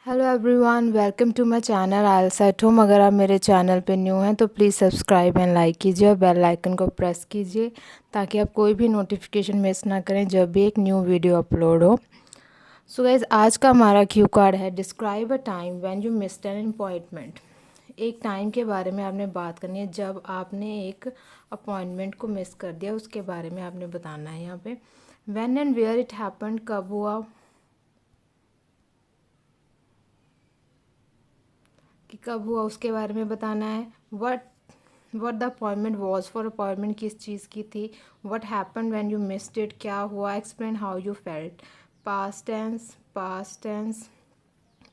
Hello everyone, welcome to my channel isles at home. अगर आप मेरे चैनल पे न्यू हैं तो प्लीज़ सब्सक्राइब एंड लाइक कीजिए और बेल आइकन को प्रेस कीजिए ताकि आप कोई भी नोटिफिकेशन मिस ना करें जब भी एक न्यू वीडियो अपलोड हो। सो गाइज, आज का हमारा क्यू कार्ड है describe a time when you missed an appointment. एक टाइम के बारे में आपने बात करनी है जब आपने एक अपॉइंटमेंट को मिस कर दिया, उसके बारे में आपने बताना है। यहाँ पे when and where it happened, कब हुआ कि कब हुआ उसके बारे में बताना है। What the appointment was for, appointment किस चीज़ की थी। What happen when you missed it, क्या हुआ। Explain how you felt. Past tense, past tense,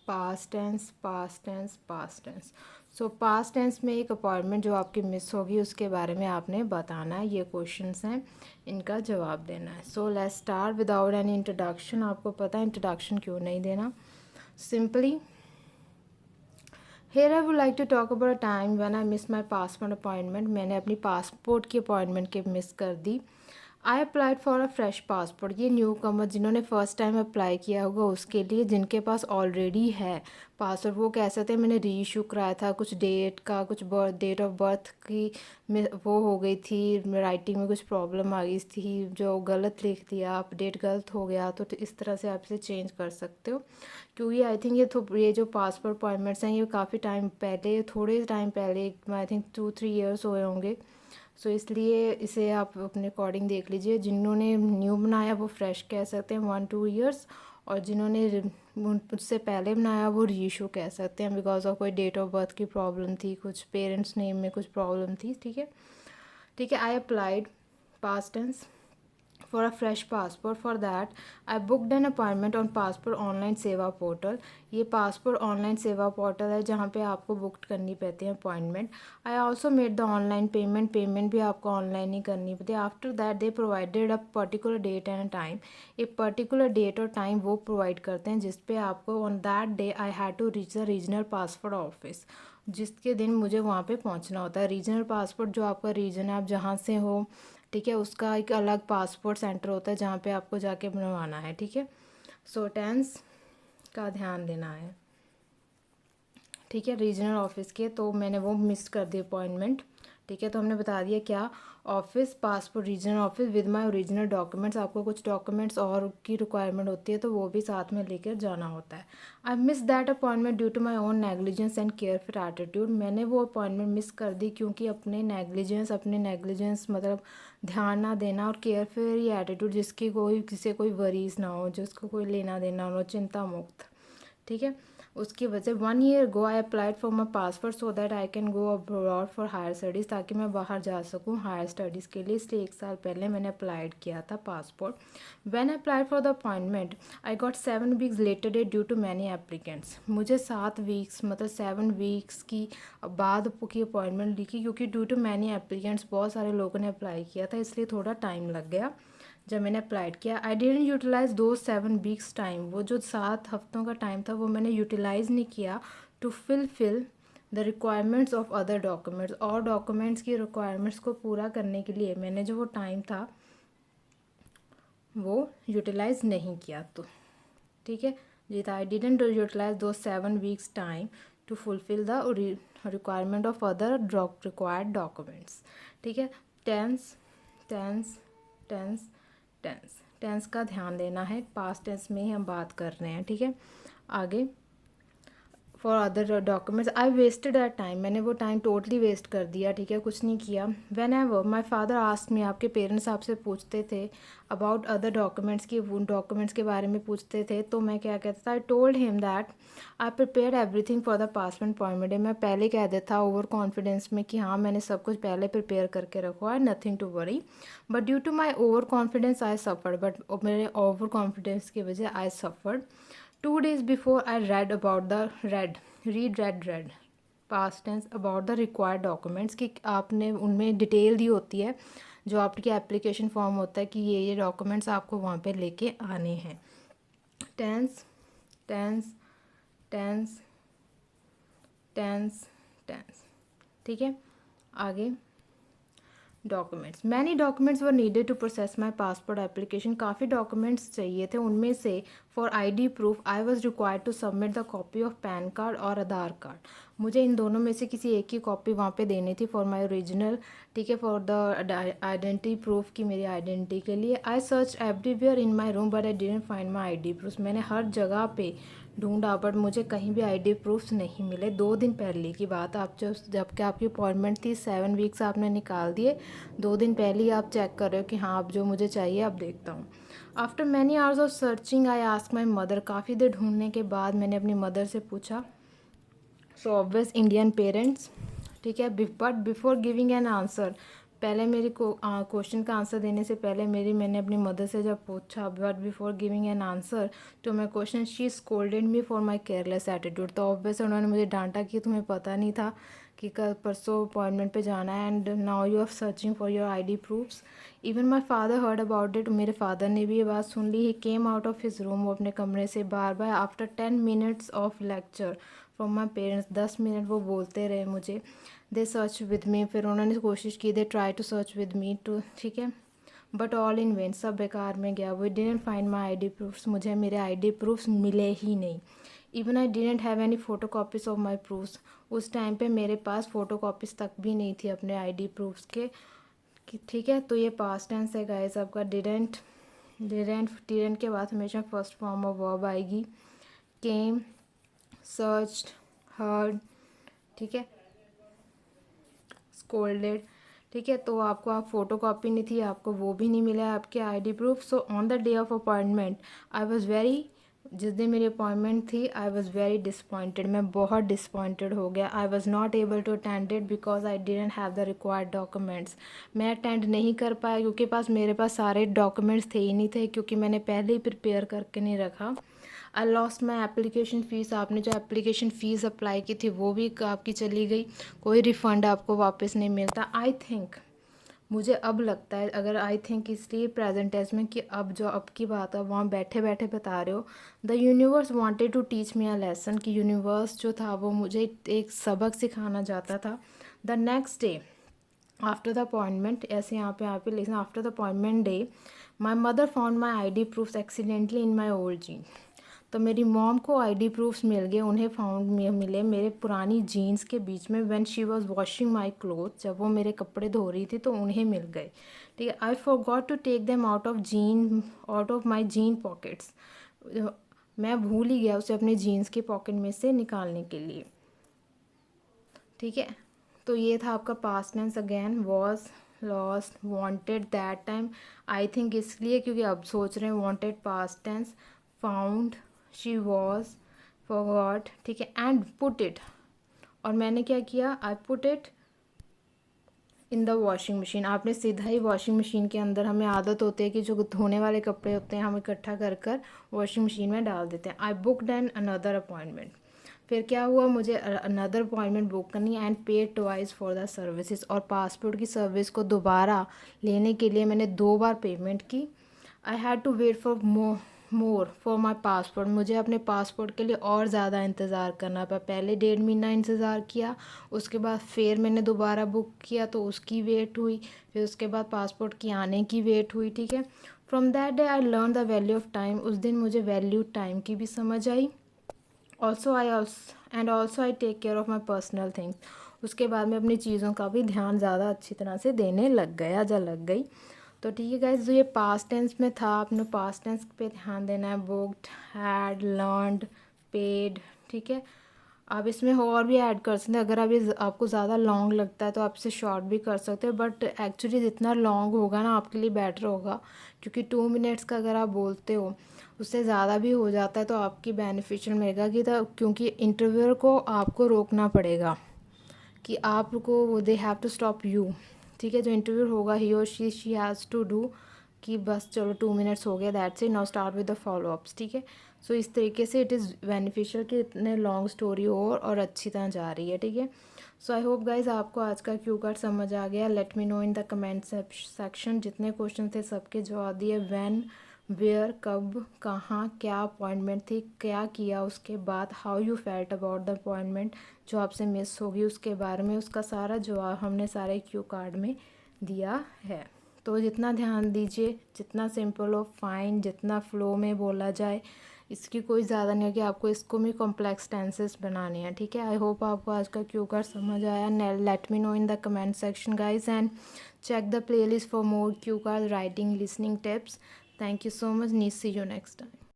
past tense, past tense, past tense. So past tense में एक अपॉइंटमेंट जो आपकी मिस होगी उसके बारे में आपने बताना है। ये क्वेश्चंस हैं, इनका जवाब देना है। So let's start without any introduction. आपको पता है इंट्रोडक्शन क्यों नहीं देना। Simply, Here I would like to talk about a time when I missed my passport appointment. मैंने अपनी पासपोर्ट की अपॉइंटमेंट के मिस कर दी। I applied for a fresh passport. ये न्यू कमर जिन्होंने फ़र्स्ट टाइम अप्लाई किया होगा उसके लिए, जिनके पास ऑलरेडी है पासपोर्ट वो कह सकते हैं मैंने री इशू कराया था। कुछ डेट का, कुछ बर्थ, डेट ऑफ बर्थ की वो हो गई थी, राइटिंग में कुछ प्रॉब्लम आ गई थी, जो गलत लिख दिया, अपडेट गलत हो गया, तो इस तरह से आप इसे चेंज कर सकते हो। क्योंकि आई थिंक ये जो पासपोर्ट अपॉइंटमेंट्स हैं ये काफ़ी टाइम पहले, थोड़े टाइम पहले, आई थिंक 2-3 ईयर्स हुए होंगे। सो इसलिए इसे आप अपने अकॉर्डिंग देख लीजिए। जिन्होंने न्यू बनाया वो फ्रेश कह सकते हैं 1-2 ईयर्स, और जिन्होंने मुझसे पहले बनाया वो रीइशू कह सकते हैं, बिकॉज ऑफ कोई डेट ऑफ बर्थ की प्रॉब्लम थी, कुछ पेरेंट्स नेम में कुछ प्रॉब्लम थी। ठीक है, ठीक है। I applied, past tense, for a fresh passport. For that I booked an appointment on passport online Seva portal. ये पासपोर्ट ऑनलाइन सेवा पोर्टल है जहाँ पे आपको बुक करनी पड़ती है appointment. I also made the online payment, payment भी आपको ऑनलाइन ही करनी पड़ती है। After that they provided a particular date and time. एक पर्टिकुलर डेट और टाइम वो प्रोवाइड करते हैं जिसपे आपको on that day I had to reach the regional passport office. जिसके दिन मुझे वहाँ पे पहुँचना होता है। रीजनल पासपोर्ट जो आपका रीजन है, आप जहाँ से हो, ठीक है, उसका एक अलग पासपोर्ट सेंटर होता है जहाँ पे आपको जाके बनवाना है। ठीक है, सो टेंस का ध्यान देना है। ठीक है, रीजनल ऑफिस के, तो मैंने वो मिस कर दी अपॉइंटमेंट। ठीक है, तो हमने बता दिया क्या, office, passport, regional office with my original documents. आपको कुछ डॉक्यूमेंट्स और की रिक्वायरमेंट होती है तो वो भी साथ में लेकर जाना होता है। I miss that appointment due to my own negligence and careful attitude. मैंने वो अपॉइंटमेंट मिस कर दी क्योंकि अपने नेग्लिजेंस मतलब ध्यान ना देना, और केयरफुल एटीट्यूड जिसकी कोई किसी कोई वरीज ना हो, जिसको कोई लेना देना हो, चिंता मुक्त। ठीक है, उसकी वजह 1 year go I applied for my passport so that I can go abroad for higher studies, ताकि मैं बाहर जा सकूँ हायर स्टडीज़ के लिए। इसलिए 1 साल पहले मैंने अप्लाइड किया था passport. When I applied for the appointment I got 7 weeks later date due to many applicants. मुझे 7 वीक्स मतलब 7 वीक्स की बाद की अपॉइंटमेंट लिखी क्योंकि ड्यू टू मैनी एप्लीकेंट्स बहुत सारे लोगों ने अप्लाई किया था, इसलिए थोड़ा टाइम लग गया जब मैंने अप्लाइड किया। आई डिडंट यूटिलाइज दो 7 वीक्स टाइम। वो जो 7 हफ्तों का टाइम था वो मैंने यूटिलाइज नहीं किया to fill the requirements of other documents. और डॉक्यूमेंट्स की रिक्वायरमेंट्स को पूरा करने के लिए मैंने जो वो टाइम था वो यूटिलाइज नहीं किया। तो ठीक है जी, आई डिडंट यूटिलाइज दो 7 weeks time to fulfil the requirement of other required documents. ठीक है, tense, tense, tense, tense, tense का ध्यान देना है। पास्ट टेंस में ही हम बात कर रहे हैं। ठीक है, आगे for other documents I wasted that time. मैंने वो टाइम टोटली वेस्ट कर दिया। ठीक है, कुछ नहीं किया। When ever my father asked me, आपके पेरेंट्स आपसे पूछते थे अबाउट अदर डॉक्यूमेंट्स की, उन डॉक्यूमेंट्स के बारे में पूछते थे, तो मैं क्या कहता था, I told him that I prepare everything for the passport appointment. मैं पहले कह देता ओवर कॉन्फिडेंस में कि हाँ मैंने सब कुछ पहले प्रिपेयर करके रखा है, nothing to worry. But due to my overconfidence I suffered. But मेरे ओवर कॉन्फिडेंस की वजह I suffered. 2 days before I read about the read past tense about the required documents, कि आपने उनमें डिटेल दी होती है जो आपकी एप्लीकेशन फॉर्म होता है कि ये डॉक्यूमेंट्स आपको वहाँ पे लेके आने हैं। Tense, tense, tense, tense, tense. ठीक है, आगे documents, many documents were needed to process my passport application, काफ़ी डॉक्यूमेंट्स चाहिए थे, उनमें से for ID proof I was required to submit the copy of PAN card और आधार कार्ड। मुझे इन दोनों में से किसी एक की कॉपी वहाँ पे देनी थी फॉर माई ओरिजिनल, ठीक है, फॉर द आइडेंटिटी प्रूफ की, मेरी आइडेंटिटी के लिए। I search everywhere in my room but I didn't find my ID proof, मैंने हर जगह पे ढूंढा बट मुझे कहीं भी ID प्रूफ्स नहीं मिले। 2 दिन पहले की बात, आप जबकि आपकी अपॉइंटमेंट थी, 7 वीक्स आपने निकाल दिए, 2 दिन पहले ही आप चेक कर रहे हो कि हाँ अब जो मुझे चाहिए अब देखता हूँ। After many hours of searching I ask my mother, काफ़ी देर ढूंढने के बाद मैंने अपनी मदर से पूछा। सो ऑब्वियस इंडियन पेरेंट्स, ठीक है, but before giving an answer, पहले मेरी क्वेश्चन का आंसर देने से पहले मैंने अपनी मदर से जब पूछा, but before giving an answer to my question she scolded me for my careless attitude. तो ऑब्वियस उन्होंने मुझे डांटा कि तुम्हें पता नहीं था कि कल परसों अपॉइंटमेंट पे जाना है, and now you are searching for your ID proofs. Even my father heard about it, मेरे फादर ने भी ये बात सुन ली। He came out of his room, वो अपने कमरे से बार बार after 10 minutes of lecture from my parents, 10 minute वो बोलते रहे मुझे। दे सर्च विद मी, फिर उन्होंने कोशिश की, they try to search with me too, ठीक है, बट ऑल इन वेन, सब बेकार में गया। We didn't find my ID proofs, मुझे मेरे ID प्रूफ्स मिले ही नहीं। Even I didn't have any photo copies of my proofs, उस टाइम पे मेरे पास फ़ोटो कॉपीज़ तक भी नहीं थी अपने ID प्रूफ्स के, ठीक है। तो ये पास्ट टेंस है गाइस आपका। डिडेंट के बाद हमेशा फर्स्ट फॉर्म ऑफ वर्ब आएगी। केम, सर्च्ड, हर्ड, ठीक है, स्कोल्डेड, ठीक है। तो आपको आप फोटो कॉपी नहीं थी, आपको वो भी नहीं मिला आपके ID proof. So on the day of appointment I was very, जिस दिन मेरी अपॉइंटमेंट थी, आई वॉज़ वेरी डिसपॉइंटेड, मैं बहुत डिसपॉइंटेड हो गया। I was not able to attend it because I didn't have the required documents. मैं attend नहीं कर पाया क्योंकि मेरे पास सारे डॉक्यूमेंट्स थे ही नहीं थे, क्योंकि मैंने पहले ही प्रिपेयर करके नहीं रखा। I lost my application fees, आपने जो एप्लीकेशन फ़ीस अप्लाई की थी वो भी आपकी चली गई, कोई रिफ़ंड आपको वापस नहीं मिलता। आई थिंक, मुझे अब लगता है, अगर आई थिंक इसलिए प्रेजेंट टेंस में कि अब जो अब की बात है वहाँ बैठे बैठे बता रहे हो। The universe wanted to teach me a lesson, कि यूनिवर्स जो था वो मुझे एक सबक सिखाना चाहता था। The next day after the appointment, ऐसे यहाँ पे लिखना, after the appointment day my mother found my ID proofs accidentally in my old jean. तो मेरी मॉम को ID प्रूफ्स मिल गए, उन्हें मिले मेरे पुरानी जीन्स के बीच में। When she was washing my cloth, जब वो मेरे कपड़े धो रही थी तो उन्हें मिल गए, ठीक है। I forgot to take them out of my jean pockets, मैं भूल ही गया उसे अपने जीन्स के पॉकेट में से निकालने के लिए, ठीक है। तो ये था आपका past tense again, was, lost, wanted, that time. I think इसलिए क्योंकि अब सोच रहे हैं wanted past tense, found, she was, forgot, ठीक है, एंड पुट इट, और मैंने क्या किया, I put it in the washing machine. आपने सीधा ही वॉशिंग मशीन के अंदर, हमें आदत होती है कि जो धोने वाले कपड़े होते हैं हम इकट्ठा कर कर वॉशिंग मशीन में डाल देते हैं। आई बुकड एन अनदर अपॉइंटमेंट, फिर क्या हुआ, मुझे अनदर अपॉइंटमेंट बुक करनी, एंड पे ट्वाइस फॉर द सर्विसेज, और पासपोर्ट की सर्विस को दोबारा लेने के लिए मैंने 2 बार पेमेंट की। I had to wait for more for my passport, मुझे अपने पासपोर्ट के लिए और ज़्यादा इंतज़ार करना पड़ा। पहले 1.5 महीना इंतज़ार किया, उसके बाद फिर मैंने दोबारा बुक किया तो उसकी वेट हुई, फिर उसके बाद पासपोर्ट की आने की वेट हुई, ठीक है। From that day I learn the value of time, उस दिन मुझे वैल्यू टाइम की भी समझ आई। Also I take care of my personal things, उसके बाद में अपनी चीज़ों का भी ध्यान ज़्यादा अच्छी तरह से देने लग गई। तो ठीक है गाइज, जो ये पास्ट टेंस में था, आपने पास्ट टेंस पे ध्यान देना है। बुक्ड, हैड, लर्नड, पेड, ठीक है। आप इसमें और भी ऐड कर सकते हैं, अगर आप ये आपको ज़्यादा लॉन्ग लगता है तो आप इसे शॉर्ट भी कर सकते हैं, बट एक्चुअली जितना लॉन्ग होगा ना आपके लिए बेटर होगा, क्योंकि 2 मिनट्स का अगर आप बोलते हो उससे ज़्यादा भी हो जाता है तो आपकी बेनिफिशियल मिलेगा कि क्योंकि इंटरव्यूअर को आपको रोकना पड़ेगा कि आपको, they have to stop you, ठीक है। जो इंटरव्यू होगा ही और शी हैज़ टू डू कि बस चलो 2 मिनट्स हो गए, that's it, now start with the follow ups, ठीक है। सो इस तरीके से इट इज़ बेनिफिशियल कि इतने लॉन्ग स्टोरी हो और अच्छी तरह जा रही है, ठीक है। सो आई होप गाइज आपको आज का क्यू कार्ड समझ आ गया। Let me know in the comment section, जितने क्वेश्चन थे सबके जवाब दिए। व्हेन, वेयर, कब, कहाँ, क्या अपॉइंटमेंट थी, क्या किया उसके बाद, how you felt about the appointment जो आपसे मिस होगी उसके बारे में, उसका सारा जवाब हमने सारे क्यू कार्ड में दिया है। तो जितना ध्यान दीजिए, जितना सिंपल हो फाइन, जितना फ्लो में बोला जाए, इसकी कोई ज़्यादा नहीं है कि आपको इसको भी कॉम्प्लेक्स टेंसेस बनाने हैं, ठीक है। आई होप आपको आज का क्यू कार्ड समझ आया। Let me know in the comment section guys, and check the playlist for more cue card writing listening tips. Thank you so much. See you next time.